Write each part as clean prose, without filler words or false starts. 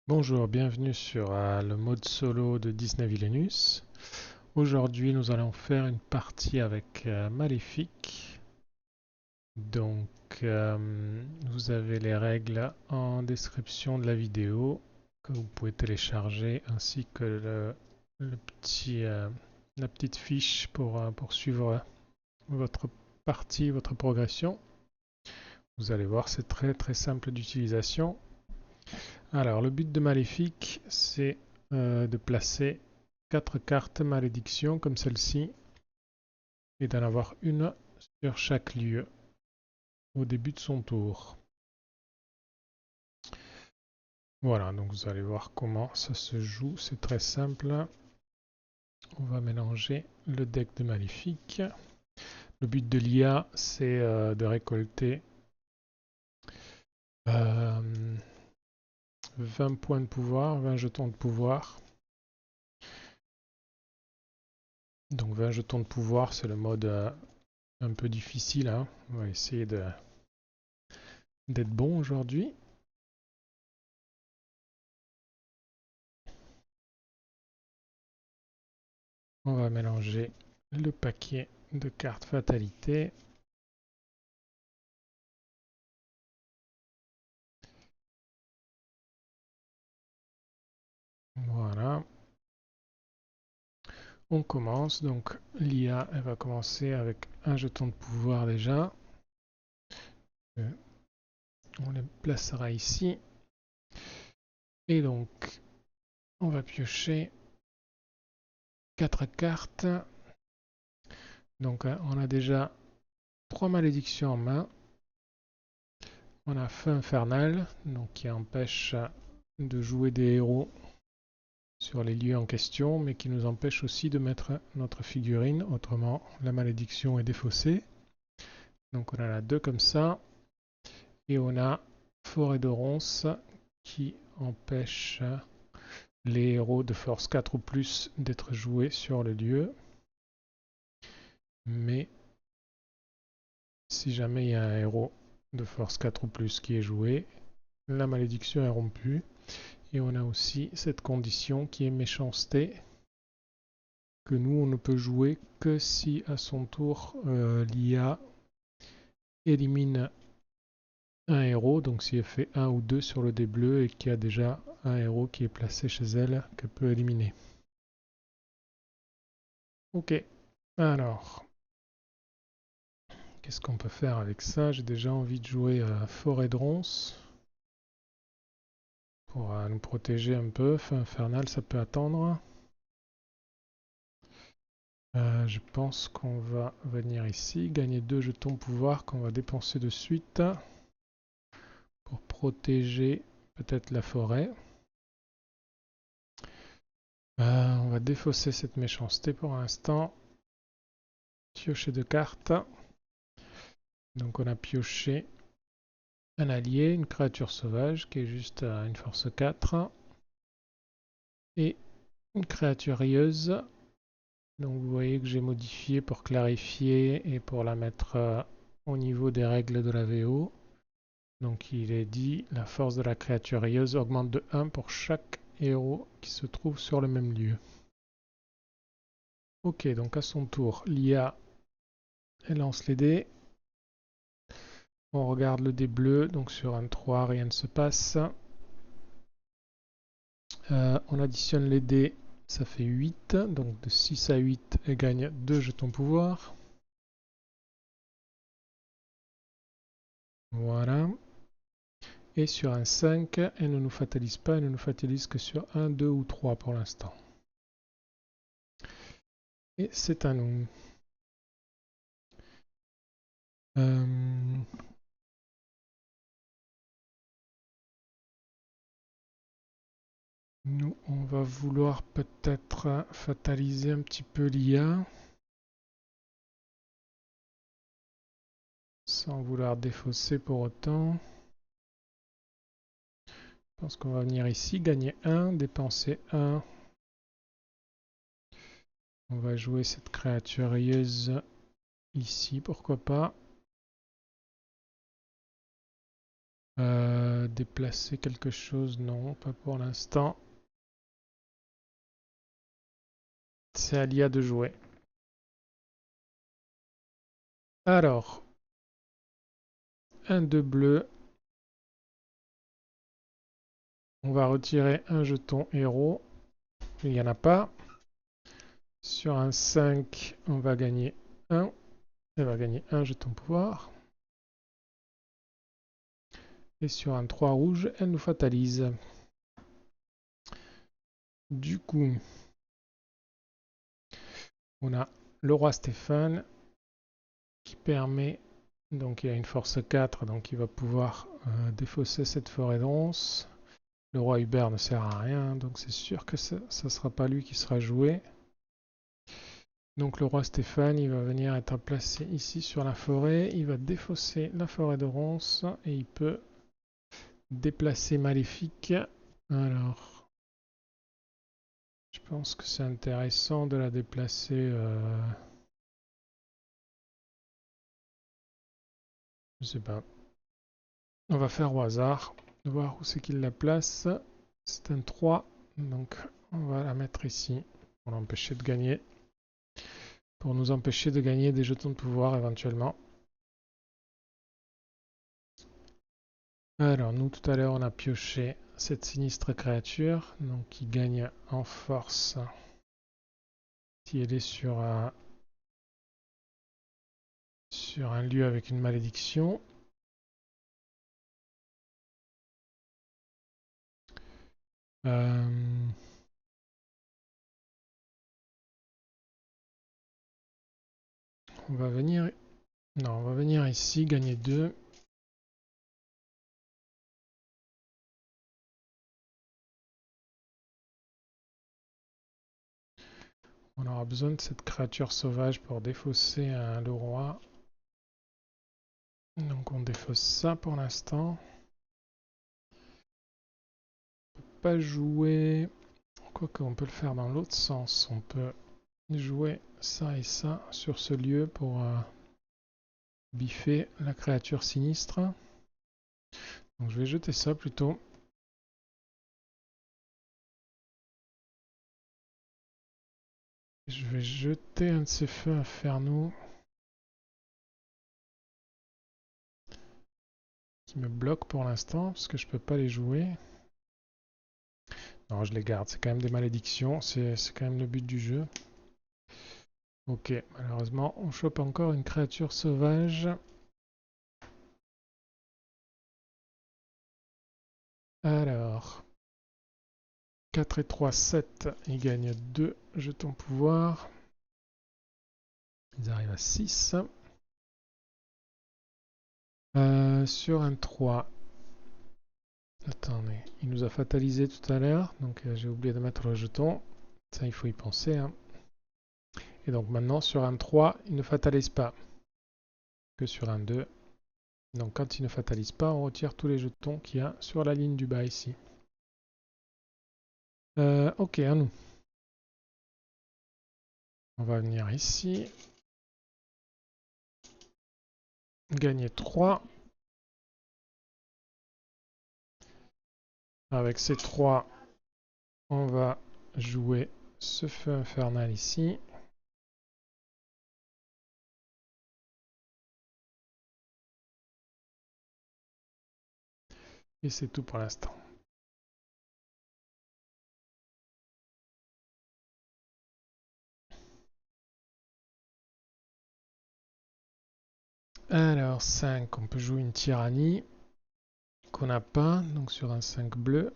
Bonjour, bienvenue sur le mode solo de Disney Villainous. Aujourd'hui, nous allons faire une partie avec Maléfique. Donc, vous avez les règles en description de la vidéo que vous pouvez télécharger, ainsi que la petite fiche pour suivre votre partie, votre progression. Vous allez voir, c'est très très simple d'utilisation. Alors, le but de Maléfique, c'est de placer 4 cartes malédiction comme celle-ci et d'en avoir une sur chaque lieu au début de son tour. Voilà, donc vous allez voir comment ça se joue, c'est très simple. On va mélanger le deck de Maléfique. Le but de l'IA, c'est de récolter 20 points de pouvoir, 20 jetons de pouvoir. Donc 20 jetons de pouvoir, c'est le mode un peu difficile, hein. On va essayer d'être bon aujourd'hui. On va mélanger le paquet de cartes fatalité. Voilà. On commence. Donc l'IA, elle va commencer avec un jeton de pouvoir déjà. On les placera ici. Et donc, on va piocher 4 cartes. Donc, on a déjà 3 malédictions en main. On a Feu infernal, donc qui empêche de jouer des héros sur les lieux en question, mais qui nous empêche aussi de mettre notre figurine, autrement la malédiction est défaussée. Donc on en a deux comme ça, et on a Forêt de Ronces qui empêche les héros de force 4 ou plus d'être joués sur le lieu. Mais si jamais il y a un héros de force 4 ou plus qui est joué, la malédiction est rompue. Et on a aussi cette condition qui est méchanceté, que nous on ne peut jouer que si à son tour l'IA élimine un héros, donc si elle fait 1 ou 2 sur le dé bleu et qu'il y a déjà un héros qui est placé chez elle qu'elle peut éliminer. Ok, alors qu'est-ce qu'on peut faire avec ça? J'ai déjà envie de jouer à Forêt de Ronces pour nous protéger un peu. Feu infernal, ça peut attendre. Je pense qu'on va venir ici, gagner 2 jetons pouvoir qu'on va dépenser de suite pour protéger peut-être la forêt. On va défausser cette méchanceté pour l'instant. Piocher 2 cartes. Donc on a pioché un allié, une créature sauvage qui est juste à une force 4. Et une créature rieuse. Donc vous voyez que j'ai modifié pour clarifier et pour la mettre au niveau des règles de la VO. Donc il est dit, la force de la créature rieuse augmente de 1 pour chaque héros qui se trouve sur le même lieu. Ok, donc à son tour, l'IA, elle lance les dés. On regarde le dé bleu, donc sur un 3, rien ne se passe. On additionne les dés, ça fait 8, donc de 6 à 8, elle gagne 2 jetons pouvoir. Voilà. Et sur un 5, elle ne nous fatalise pas, elle ne nous fatalise que sur un, 2 ou 3 pour l'instant. Et c'est à nous. Nous, on va vouloir peut-être fataliser un petit peu l'IA sans vouloir défausser pour autant. Je pense qu'on va venir ici, gagner 1, dépenser 1. On va jouer cette créature rieuse ici, pourquoi pas. Déplacer quelque chose, non, pas pour l'instant. C'est à l'IA de jouer. Alors, un 2 bleu. On va retirer un jeton héros. Il n'y en a pas. Sur un 5, on va gagner 1. Elle va gagner un jeton pouvoir. Et sur un 3 rouge, elle nous fatalise. Du coup, on a le roi Stéphane qui permet, donc il a une force 4, donc il va pouvoir défausser cette forêt d'once. Le roi Hubert ne sert à rien, donc c'est sûr que ça ne sera pas lui qui sera joué. Donc le roi Stéphane, il va venir être placé ici sur la forêt. Il va défausser la forêt de ronces et il peut déplacer Maléfique. Alors, je pense que c'est intéressant de la déplacer. Je sais pas. On va faire au hasard. Voir où c'est qu'il la place. C'est un 3. Donc on va la mettre ici pour l'empêcher de gagner. Pour nous empêcher de gagner des jetons de pouvoir éventuellement. Alors nous tout à l'heure on a pioché cette sinistre créature. Donc qui gagne en force. Si elle est sur un lieu avec une malédiction. On va venir... Non, on va venir ici, gagner 2. On aura besoin de cette créature sauvage pour défausser le roi. Donc on défausse ça pour l'instant. On peut pas jouer... Quoique on peut le faire dans l'autre sens. On peut jouer ça et ça sur ce lieu pour biffer la créature sinistre. Donc je vais jeter ça plutôt. Je vais jeter un de ces feux infernaux qui me bloquent pour l'instant parce que je peux pas les jouer. Non, je les garde, c'est quand même des malédictions, c'est quand même le but du jeu. Ok, malheureusement, on chope encore une créature sauvage. Alors, 4 et 3, 7, ils gagnent 2 jetons pouvoir. Ils arrivent à 6. Sur un 3, attendez, il nous a fatalisé tout à l'heure, donc j'ai oublié de mettre le jeton. Ça, il faut y penser. Hein. Et donc maintenant, sur un 3, il ne fatalise pas. Que sur un 2. Donc quand il ne fatalise pas, on retire tous les jetons qu'il y a sur la ligne du bas ici. Ok, à nous. On va venir ici. Gagner 3. Avec ces 3, on va jouer ce feu infernal ici. Et c'est tout pour l'instant. Alors 5, on peut jouer une tyrannie qu'on n'a pas, donc sur un 5 bleu.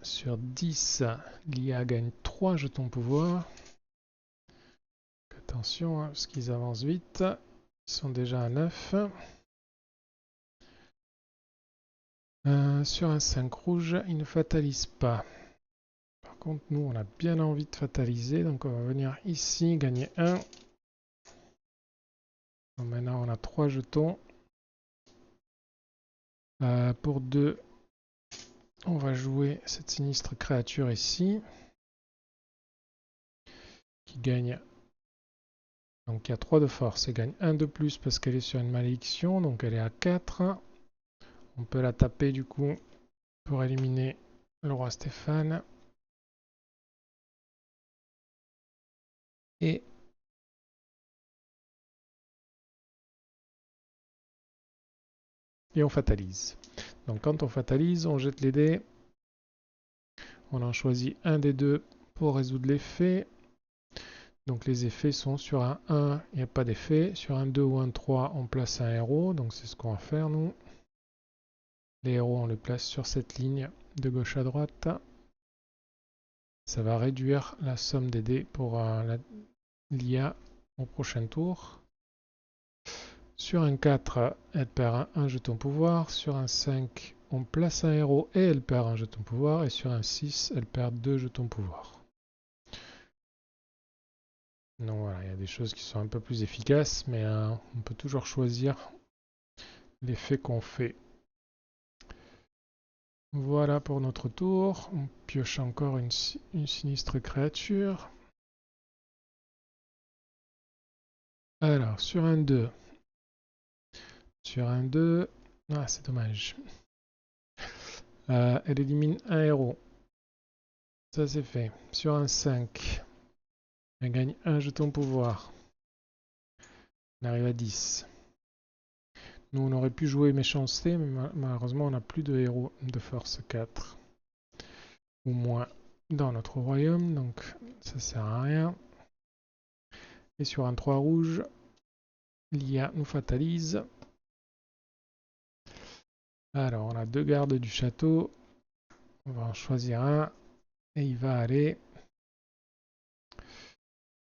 Sur 10, l'IA gagne 3 jetons pouvoir. Attention, hein, parce qu'ils avancent vite. Ils sont déjà à 9. Sur un 5 rouge, ils ne fatalisent pas. Par contre, nous, on a bien envie de fataliser, donc on va venir ici, gagner 1. Bon, maintenant, on a 3 jetons. Pour 2, on va jouer cette sinistre créature ici, qui gagne... Donc il y a 3 de force, elle gagne 1 de plus parce qu'elle est sur une malédiction, donc elle est à 4. On peut la taper du coup pour éliminer le roi Stéphane. Et on fatalise. Donc quand on fatalise, on jette les dés. On en choisit un des deux pour résoudre l'effet. Donc les effets sont sur un 1, il n'y a pas d'effet. Sur un 2 ou un 3, on place un héros. Donc c'est ce qu'on va faire nous. Les héros, on les place sur cette ligne de gauche à droite. Ça va réduire la somme des dés pour l'IA au prochain tour. Sur un 4, elle perd un jeton pouvoir. Sur un 5, on place un héros et elle perd un jeton pouvoir. Et sur un 6, elle perd 2 jetons pouvoir. Donc voilà, il y a des choses qui sont un peu plus efficaces, mais on peut toujours choisir l'effet qu'on fait. Voilà pour notre tour. On pioche encore une sinistre créature. Alors, sur un 2. Sur un 2. Ah, c'est dommage. Elle élimine un héros. Ça, c'est fait. Sur un 5. Elle gagne un jeton pouvoir. Elle arrive à 10. Nous, on aurait pu jouer méchanceté, mais malheureusement, on n'a plus de héros de force 4. Ou moins dans notre royaume, donc ça sert à rien. Et sur un 3 rouge, l'IA nous fatalise. Alors, on a deux gardes du château. On va en choisir un. Et il va aller...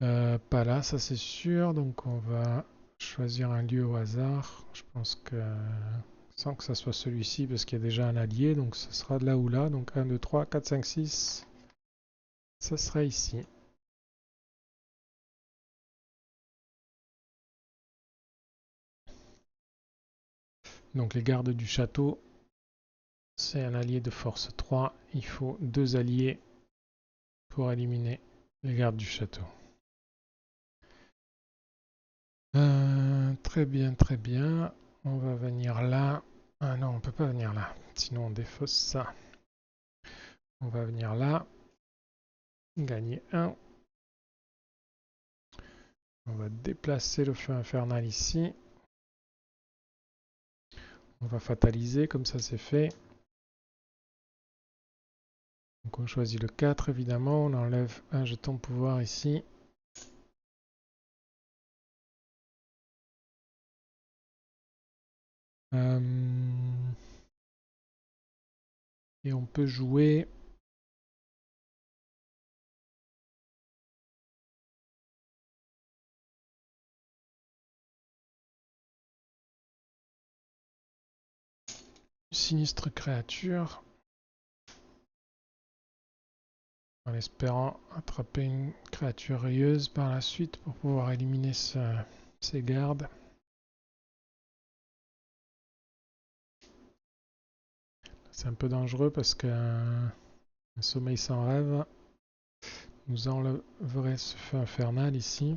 pas là, ça c'est sûr. Donc on va choisir un lieu au hasard. Je pense que... sans que ça soit celui-ci, parce qu'il y a déjà un allié. Donc ce sera là ou là. Donc 1, 2, 3, 4, 5, 6. Ça sera ici. Donc les gardes du château, c'est un allié de force 3. Il faut 2 alliés pour éliminer les gardes du château. Très bien, très bien. On va venir là. Ah non, on peut pas venir là. Sinon on défausse ça. On va venir là. Gagner 1. On va déplacer le feu infernal ici. On va fataliser, comme ça c'est fait. Donc on choisit le 4 évidemment. On enlève un jeton de pouvoir ici. Et on peut jouer... sinistre créature. En espérant attraper une créature rayeuse par la suite pour pouvoir éliminer ses gardes. C'est un peu dangereux parce qu'un sommeil sans rêve nous enlèverait ce feu infernal ici.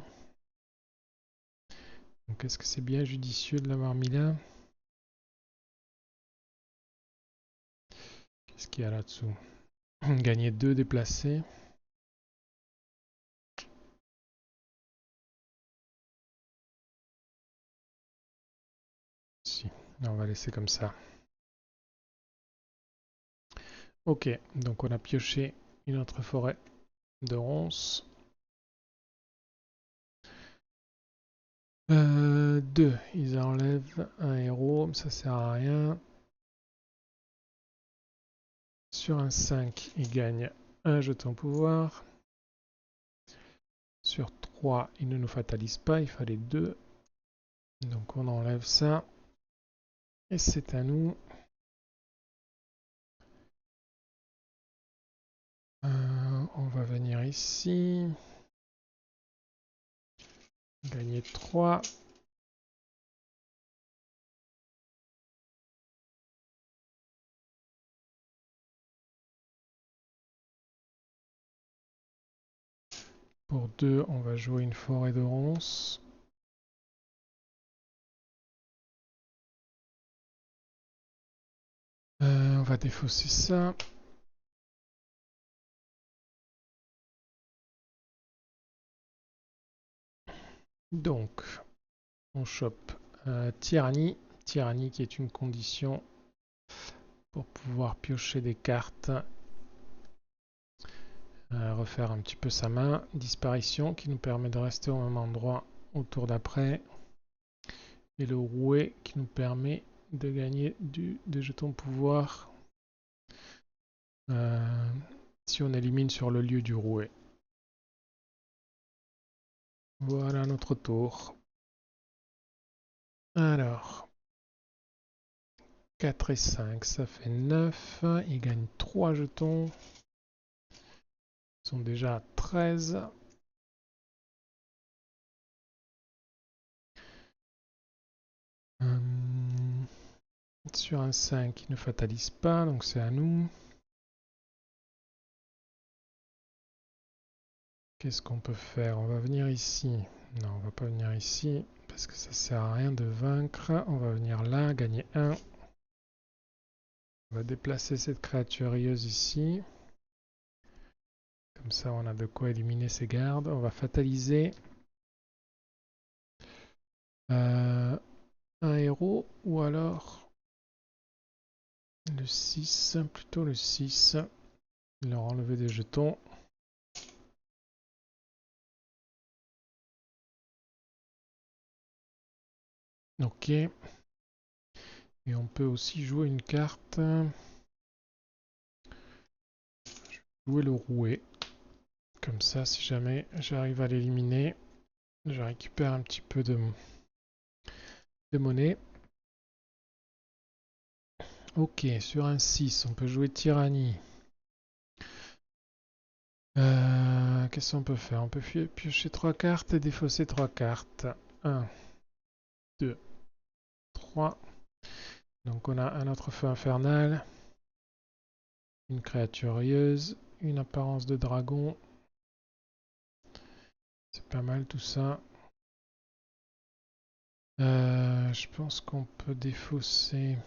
Donc est-ce que c'est bien judicieux de l'avoir mis là? Qu'est-ce qu'il y a là-dessous? Gagner 2 déplacés. Si, on va laisser comme ça. Ok, donc on a pioché une autre forêt de ronces. 2, ils enlèvent un héros, ça sert à rien. Sur un 5, ils gagnent un jeton pouvoir. Sur 3, ils ne nous fatalisent pas, il fallait 2. Donc on enlève ça. Et c'est à nous. On va venir ici. Gagner 3. Pour 2, on va jouer une forêt de ronces. On va défausser ça. Donc, on chope tyrannie. Tyrannie qui est une condition pour pouvoir piocher des cartes. Refaire un petit peu sa main. Disparition qui nous permet de rester au même endroit au tour d'après. Et le rouet qui nous permet de gagner des jetons pouvoir si on élimine sur le lieu du rouet. Voilà notre tour. Alors, 4 et 5, ça fait 9. Il gagne 3 jetons. Ils sont déjà à 13. Sur un 5, il ne fatalise pas, donc c'est à nous. Qu'est-ce qu'on peut faire? On va venir ici. Non, on va pas venir ici, parce que ça sert à rien de vaincre. On va venir là, gagner 1. On va déplacer cette créatureuse ici. Comme ça, on a de quoi éliminer ses gardes. On va fataliser un héros, ou alors le 6, plutôt le 6. Il leur enlever des jetons. Ok. Et on peut aussi jouer une carte. Jouer le rouet. Comme ça, si jamais j'arrive à l'éliminer, je récupère un petit peu de monnaie. Ok, sur un 6, on peut jouer tyrannie. Qu'est-ce qu'on peut faire? On peut piocher 3 cartes et défausser 3 cartes. 1, 2, 3. Donc on a un autre feu infernal, une créatureuse, une apparence de dragon. C'est pas mal tout ça. Je pense qu'on peut défausser.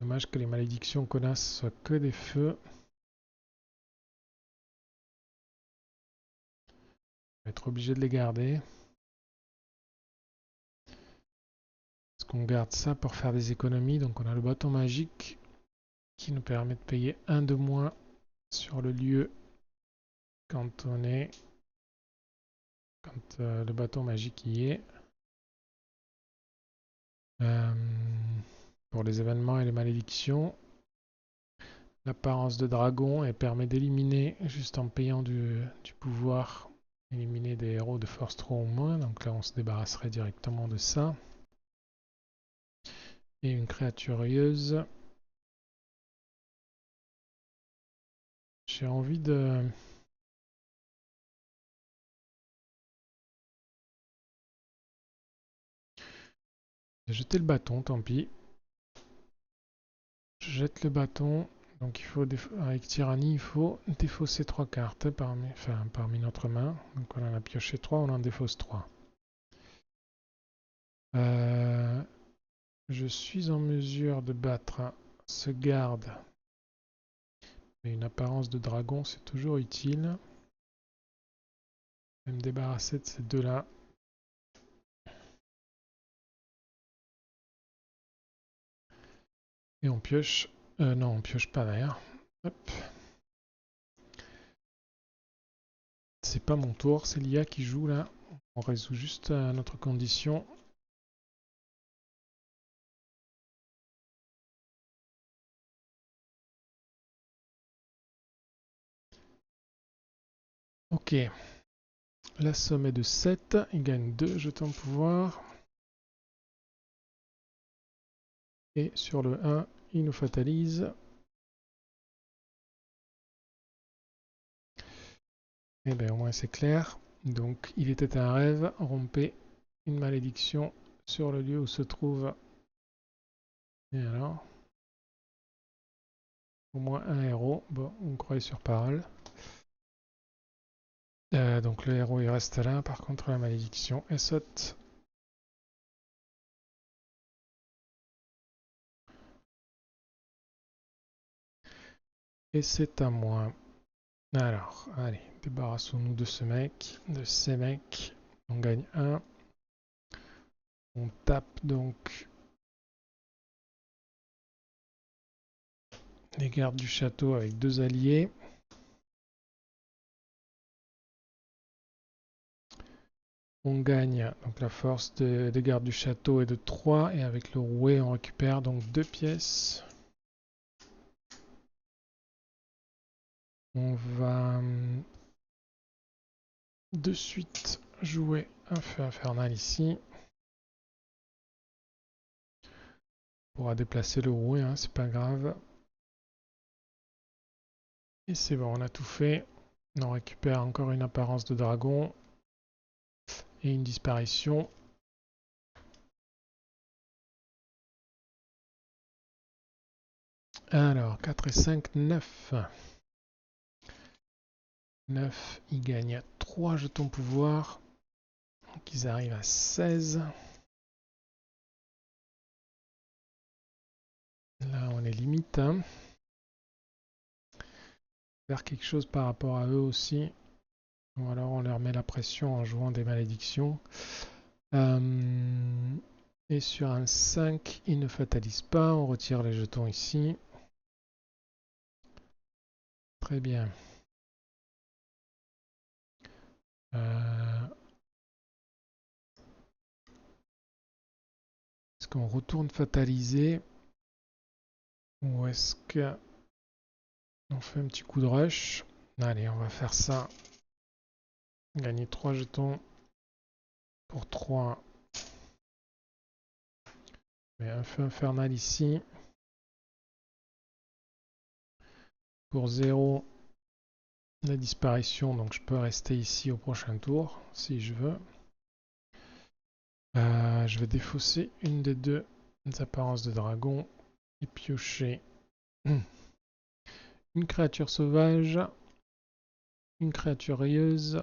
Dommage que les malédictions qu'on a soient que des feux. On va être obligé de les garder. Parce qu'on garde ça pour faire des économies. Donc on a le bâton magique qui nous permet de payer 1 de moins sur le lieu quand on est. Quand le bâton magique y est. Pour les événements et les malédictions. L'apparence de dragon et permet d'éliminer, juste en payant du pouvoir, éliminer des héros de force 3 ou moins. Donc là, on se débarrasserait directement de ça. Et une créatureuse. J'ai envie de... jeter le bâton, tant pis. Je jette le bâton. Donc il faut avec tyrannie, il faut défausser 3 cartes parmi notre main. Donc on en a pioché 3, on en défausse 3. Je suis en mesure de battre ce garde. Mais une apparence de dragon, c'est toujours utile. Je vais me débarrasser de ces deux-là. Et on pioche. Non, on pioche pas d'ailleurs. Hop. C'est pas mon tour, c'est l'IA qui joue là. On résout juste notre condition. Ok. La somme est de 7. Il gagne 2 jetons de pouvoir. Et sur le 1, il nous fatalise. Et bien au moins c'est clair. Donc il était un rêve, rompez une malédiction sur le lieu où se trouve. Et alors au moins un héros. Bon, on croyait sur parole. Donc le héros il reste là, par contre la malédiction elle saute. Et c'est à moi. Alors, allez, débarrassons-nous de ce mec, de ces mecs. On gagne 1. On tape donc les gardes du château avec 2 alliés. On gagne, donc la force des gardes du château est de 3 et avec le rouet on récupère donc 2 pièces. On va de suite jouer un feu infernal ici. On pourra déplacer le rouet, hein, c'est pas grave. Et c'est bon, on a tout fait. On récupère encore une apparence de dragon et une disparition. Alors, 4 et 5, 9. 9, ils gagnent 3 jetons pouvoir. Donc ils arrivent à 16. Là, on est limite. Hein. Faire quelque chose par rapport à eux aussi. Ou alors on leur met la pression en jouant des malédictions. Et sur un 5, ils ne fatalisent pas. On retire les jetons ici. Très bien. Est-ce qu'on retourne fataliser? Ou est-ce qu'on fait un petit coup de rush? Allez, on va faire ça. Gagner 3 jetons pour 3. Mais un feu infernal ici. Pour 0, la disparition. Donc je peux rester ici au prochain tour si je veux. Je vais défausser une des 2 apparences de dragon et piocher une créature sauvage, une créature rayeuse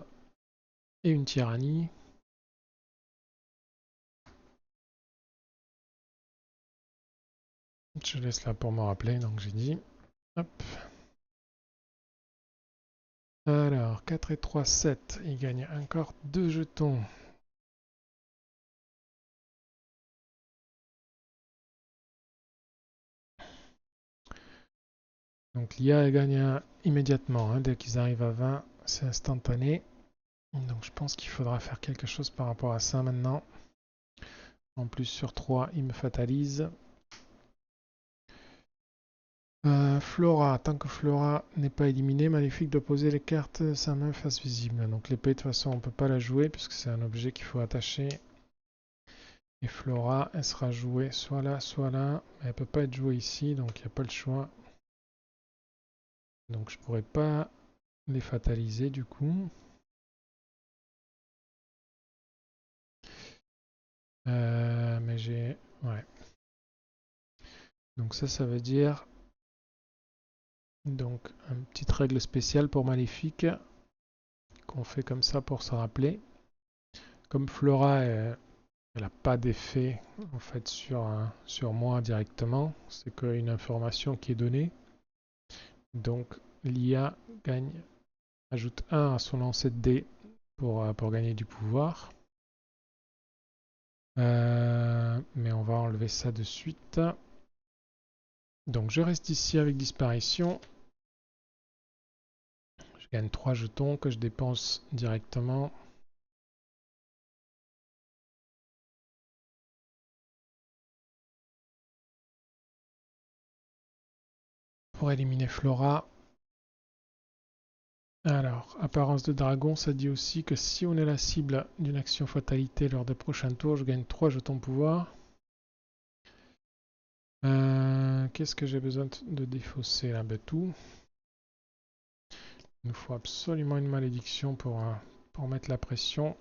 et une tyrannie. Je laisse là pour me rappeler, donc j'ai dit. Hop. Alors, 4 et 3, 7. Il gagne encore 2 jetons. Donc l'IA gagne immédiatement. Hein, dès qu'ils arrivent à 20, c'est instantané. Donc je pense qu'il faudra faire quelque chose par rapport à ça maintenant. En plus sur 3, il me fatalise. Flora, tant que Flora n'est pas éliminée, Maléfique doit poser les cartes de sa main face visible. Donc l'épée de toute façon on ne peut pas la jouer puisque c'est un objet qu'il faut attacher. Et Flora, elle sera jouée soit là, soit là. Mais elle ne peut pas être jouée ici, donc il n'y a pas le choix. Donc je pourrais pas les fataliser du coup. Mais j'ai... Ouais. Donc ça veut dire... Donc une petite règle spéciale pour Maléfique qu'on fait comme ça pour se rappeler. Comme Flora, elle n'a pas d'effet en fait sur moi directement. C'est qu'une information qui est donnée. Donc l'IA ajoute 1 à son lancer de dés pour gagner du pouvoir. Mais on va enlever ça de suite. Donc je reste ici avec disparition. Je gagne 3 jetons que je dépense directement. Pour éliminer Flora. Alors, apparence de dragon, ça dit aussi que si on est la cible d'une action fatalité lors des prochains tours, je gagne 3 jetons pouvoir. Qu'est-ce que j'ai besoin de défausser là? Tout. Il nous faut absolument une malédiction pour mettre la pression.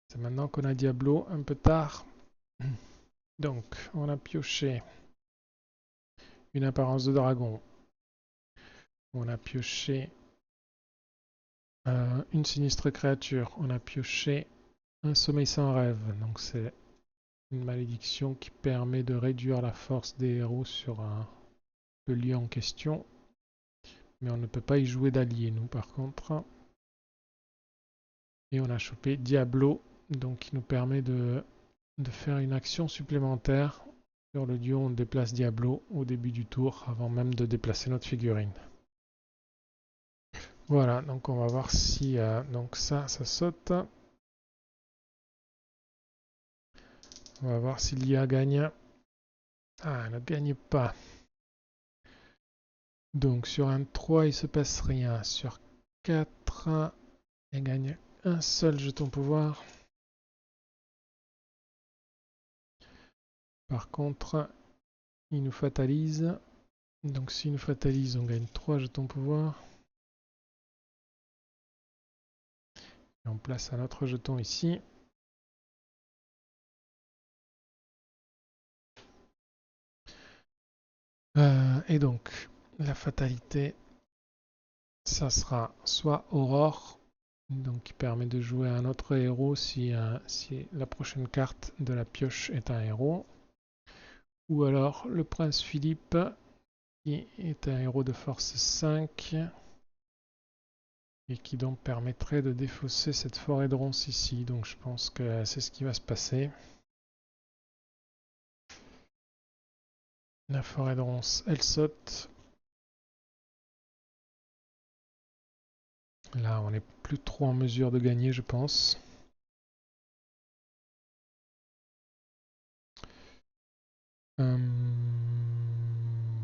C'est maintenant qu'on a Diablo, un peu tard. Donc, on a pioché une apparence de dragon. On a pioché une sinistre créature. On a pioché un sommeil sans rêve. Donc c'est une malédiction qui permet de réduire la force des héros sur le lieu en question. Mais on ne peut pas y jouer d'allié, nous, par contre. Et on a chopé Diablo, donc qui nous permet de faire une action supplémentaire. Sur le duo, on déplace Diablo au début du tour, avant même de déplacer notre figurine. Voilà, donc on va voir si donc ça saute. On va voir si l'IA gagne. Ah, elle ne gagne pas. Donc sur un 3, il se passe rien. Sur 4, elle gagne un seul jeton pouvoir. Par contre, il nous fatalise. Donc s'il nous fatalise, on gagne 3 jetons pouvoir. Et on place un autre jeton ici. Et donc, la fatalité, ça sera soit Aurore, donc qui permet de jouer un autre héros si la prochaine carte de la pioche est un héros, ou alors le prince Philippe, qui est un héros de force 5, et qui donc permettrait de défausser cette forêt de ronces ici. Donc je pense que c'est ce qui va se passer. La forêt de ronces, elle saute. Là, on n'est plus trop en mesure de gagner, je pense.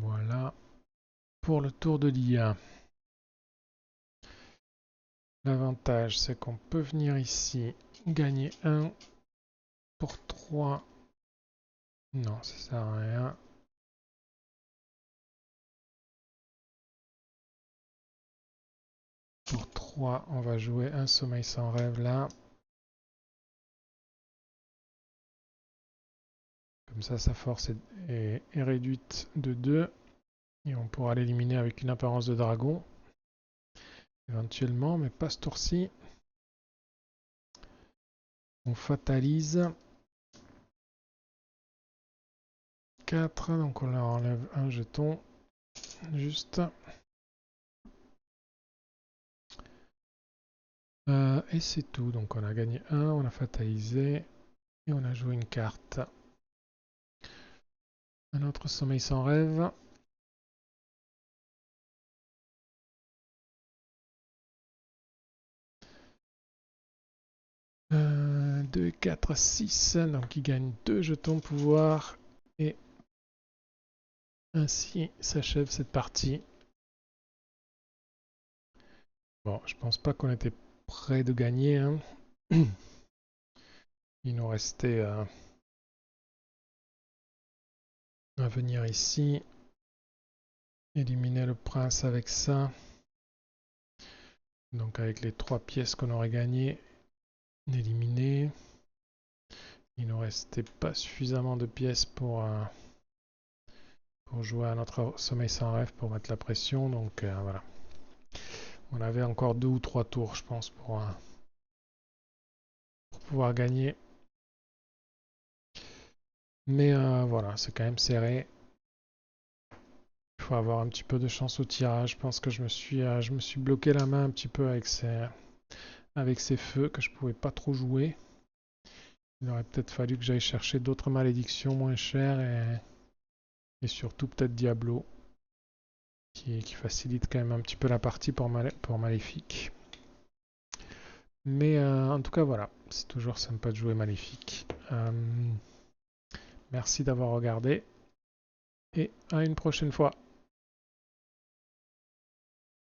Voilà. Pour le tour de l'IA. L'avantage, c'est qu'on peut venir ici, gagner 1 pour 3. Non, ça sert à rien. Pour 3, on va jouer un sommeil sans rêve là. Comme ça, sa force est réduite de 2. Et on pourra l'éliminer avec une apparence de dragon. Éventuellement, mais pas ce tour-ci. On fatalise. 4, donc on leur enlève un jeton. Juste. Et c'est tout. Donc on a gagné 1, on a fatalisé. Et on a joué une carte. Un autre sommeil sans rêve. 2, 4, 6. Donc il gagne 2 jetons pouvoir. Et ainsi s'achève cette partie. Bon, je pense pas qu'on était près de gagner. Hein. Il nous restait à venir ici. Éliminer le prince avec ça. Donc avec les 3 pièces qu'on aurait gagnées. Éliminer. Il nous restait pas suffisamment de pièces pour jouer à notre sommeil sans rêve, pour mettre la pression. Donc voilà. On avait encore 2 ou 3 tours, je pense, pour pouvoir gagner. Mais voilà, c'est quand même serré. Il faut avoir un petit peu de chance au tirage. Je pense que je me suis bloqué la main un petit peu avec ces feux que je pouvais pas trop jouer. Il aurait peut-être fallu que j'aille chercher d'autres malédictions moins chères et surtout peut-être Diablo qui facilite quand même un petit peu la partie pour Maléfique. Mais en tout cas voilà, c'est toujours sympa de jouer Maléfique. Merci d'avoir regardé et à une prochaine fois.